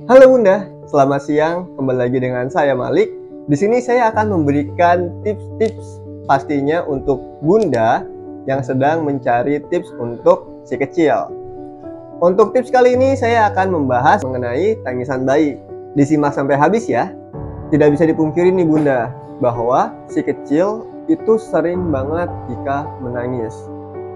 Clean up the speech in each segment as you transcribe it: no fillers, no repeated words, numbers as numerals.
Halo Bunda, selamat siang. Kembali lagi dengan saya Malik. Di sini saya akan memberikan tips-tips pastinya untuk Bunda yang sedang mencari tips untuk si kecil. Untuk tips kali ini saya akan membahas mengenai tangisan bayi. Disimak sampai habis ya. Tidak bisa dipungkiri nih Bunda, bahwa si kecil itu sering banget jika menangis.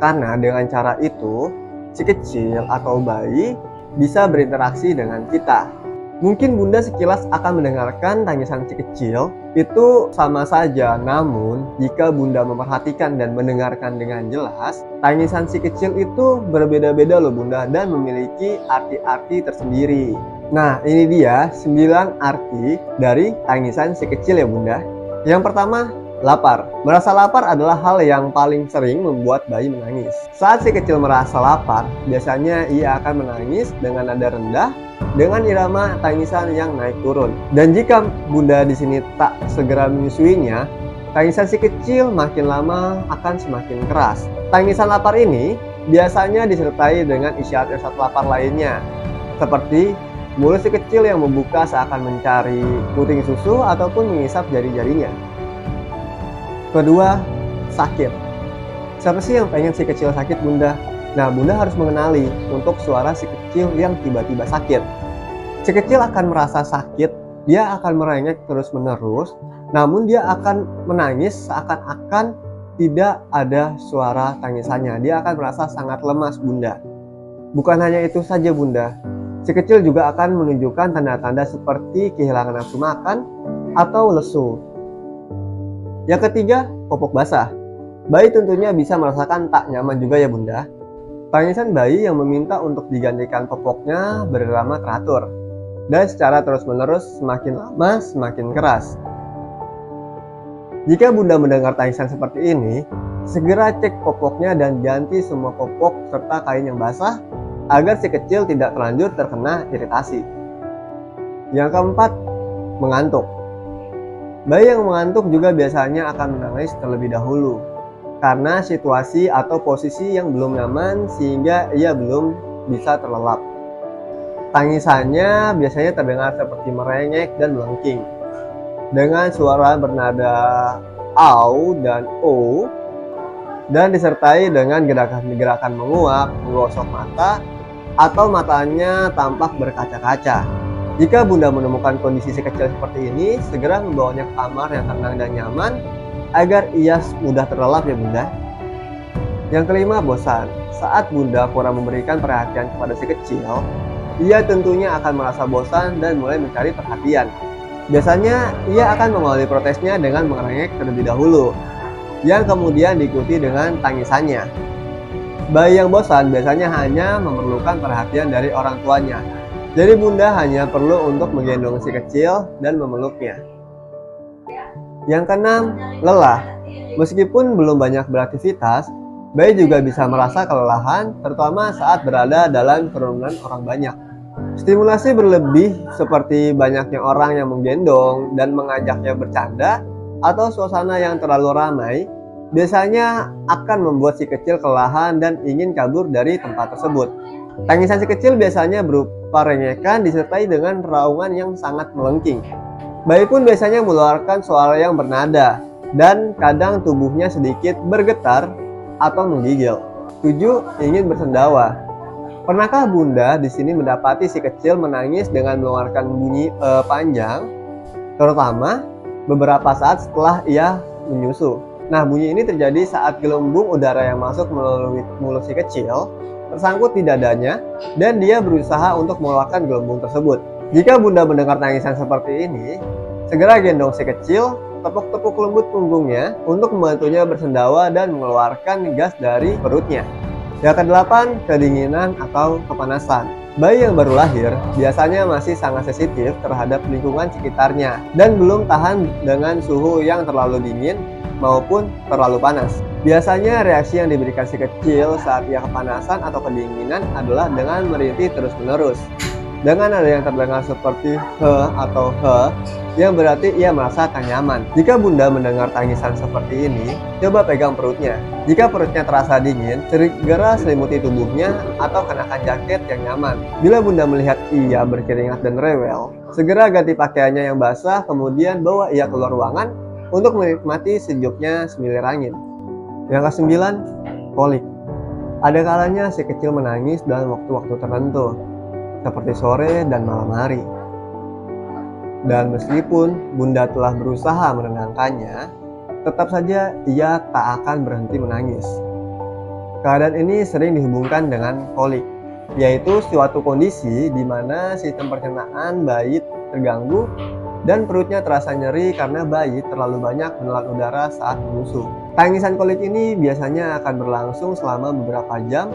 Karena dengan cara itu, si kecil atau bayi bisa berinteraksi dengan kita. Mungkin Bunda sekilas akan mendengarkan tangisan si kecil itu sama saja, namun jika Bunda memperhatikan dan mendengarkan dengan jelas, tangisan si kecil itu berbeda-beda loh Bunda dan memiliki arti-arti tersendiri. Nah, ini dia 9 arti dari tangisan si kecil ya Bunda. Yang pertama, lapar. Merasa lapar adalah hal yang paling sering membuat bayi menangis. Saat si kecil merasa lapar, biasanya ia akan menangis dengan nada rendah dengan irama tangisan yang naik turun. Dan jika Bunda di sini tak segera menyusuinya, tangisan si kecil makin lama akan semakin keras. Tangisan lapar ini biasanya disertai dengan isyarat-isyarat lapar lainnya, seperti mulut si kecil yang membuka seakan mencari puting susu ataupun mengisap jari-jarinya. Kedua, sakit. Siapa sih yang pengen si kecil sakit Bunda? Nah, Bunda harus mengenali untuk suara si kecil yang tiba-tiba sakit. Si kecil akan merasa sakit, dia akan merengek terus-menerus, namun dia akan menangis seakan-akan tidak ada suara tangisannya. Dia akan merasa sangat lemas Bunda. Bukan hanya itu saja Bunda, si kecil juga akan menunjukkan tanda-tanda seperti kehilangan nafsu makan atau lesu. Yang ketiga, popok basah. Bayi tentunya bisa merasakan tak nyaman juga ya Bunda. Tangisan bayi yang meminta untuk digantikan popoknya berirama teratur dan secara terus-menerus semakin lama semakin keras. Jika Bunda mendengar tangisan seperti ini, segera cek popoknya dan ganti semua popok serta kain yang basah agar si kecil tidak terlanjur terkena iritasi. Yang keempat, mengantuk. Bayi yang mengantuk juga biasanya akan menangis terlebih dahulu karena situasi atau posisi yang belum nyaman sehingga ia belum bisa terlelap. Tangisannya biasanya terdengar seperti merengek dan melengking dengan suara bernada au dan o dan disertai dengan gerakan-gerakan menguap, menggosok mata atau matanya tampak berkaca-kaca. Jika Bunda menemukan kondisi si kecil seperti ini, segera membawanya ke kamar yang tenang dan nyaman agar ia mudah terlelap ya Bunda. Yang kelima, bosan. Saat Bunda kurang memberikan perhatian kepada si kecil, ia tentunya akan merasa bosan dan mulai mencari perhatian. Biasanya ia akan mengawali protesnya dengan mengerengek terlebih dahulu, yang kemudian diikuti dengan tangisannya. Bayi yang bosan biasanya hanya memerlukan perhatian dari orang tuanya. Jadi Bunda hanya perlu untuk menggendong si kecil dan memeluknya. Yang keenam, lelah. Meskipun belum banyak beraktivitas, bayi juga bisa merasa kelelahan, terutama saat berada dalam kerumunan orang banyak. Stimulasi berlebih seperti banyaknya orang yang menggendong dan mengajaknya bercanda, atau suasana yang terlalu ramai, biasanya akan membuat si kecil kelelahan dan ingin kabur dari tempat tersebut. Tangisan si kecil biasanya berupa rengekan disertai dengan raungan yang sangat melengking. Bayi pun biasanya mengeluarkan suara yang bernada dan kadang tubuhnya sedikit bergetar atau menggigil. 7. Ingin bersendawa. Pernahkah Bunda di sini mendapati si kecil menangis dengan mengeluarkan bunyi panjang, terutama beberapa saat setelah ia menyusu? Nah, bunyi ini terjadi saat gelembung udara yang masuk melalui mulut si kecil tersangkut di dadanya dan dia berusaha untuk mengeluarkan gelembung tersebut. Jika Bunda mendengar tangisan seperti ini, segera gendong si kecil, tepuk-tepuk lembut punggungnya untuk membantunya bersendawa dan mengeluarkan gas dari perutnya. Yang kedelapan, kedinginan atau kepanasan. Bayi yang baru lahir biasanya masih sangat sensitif terhadap lingkungan sekitarnya dan belum tahan dengan suhu yang terlalu dingin maupun terlalu panas. Biasanya reaksi yang diberikan si kecil saat ia kepanasan atau kedinginan adalah dengan merintih terus-menerus. dengan nada yang terdengar seperti he atau he, yang berarti ia merasa tak nyaman. Jika Bunda mendengar tangisan seperti ini, coba pegang perutnya. Jika perutnya terasa dingin, segera selimuti tubuhnya atau kenakan jaket yang nyaman. Bila Bunda melihat ia berkeringat dan rewel, segera ganti pakaiannya yang basah, kemudian bawa ia keluar ruangan untuk menikmati sejuknya semilir angin. Yang kesembilan, kolik. Ada kalanya si kecil menangis dalam waktu-waktu tertentu, seperti sore dan malam hari. Dan meskipun Bunda telah berusaha menenangkannya, tetap saja ia tak akan berhenti menangis. Keadaan ini sering dihubungkan dengan kolik, yaitu suatu kondisi di mana sistem pencernaan bayi terganggu dan perutnya terasa nyeri karena bayi terlalu banyak menelan udara saat menyusu. Tangisan kolik ini biasanya akan berlangsung selama beberapa jam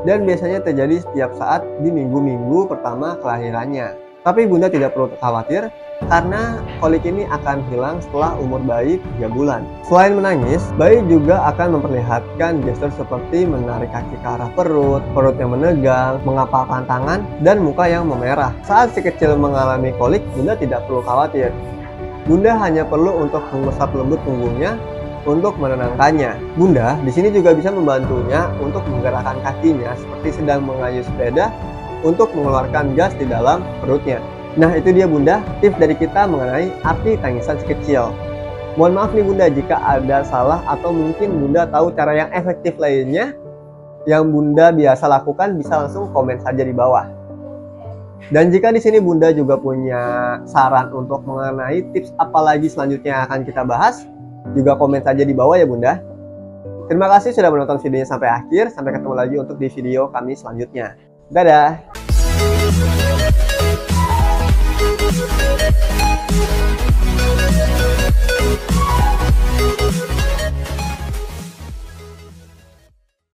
dan biasanya terjadi setiap saat di minggu-minggu pertama kelahirannya. Tapi Bunda tidak perlu khawatir karena kolik ini akan hilang setelah umur bayi 3 bulan. Selain menangis, bayi juga akan memperlihatkan gestur seperti menarik kaki ke arah perut yang menegang, mengepalkan tangan, dan muka yang memerah. Saat si kecil mengalami kolik, Bunda tidak perlu khawatir. Bunda hanya perlu untuk mengusap lembut punggungnya untuk menenangkannya. Bunda di sini juga bisa membantunya untuk menggerakkan kakinya seperti sedang mengayuh sepeda untuk mengeluarkan gas di dalam perutnya. Nah, itu dia Bunda, tips dari kita mengenai arti tangisan si kecil. Mohon maaf nih Bunda jika ada salah atau mungkin Bunda tahu cara yang efektif lainnya yang Bunda biasa lakukan, bisa langsung komen saja di bawah. Dan jika di sini Bunda juga punya saran untuk mengenai tips apa lagi selanjutnya yang akan kita bahas, juga komen saja di bawah ya Bunda. Terima kasih sudah menonton videonya sampai akhir. Sampai ketemu lagi untuk di video kami selanjutnya. Dadah!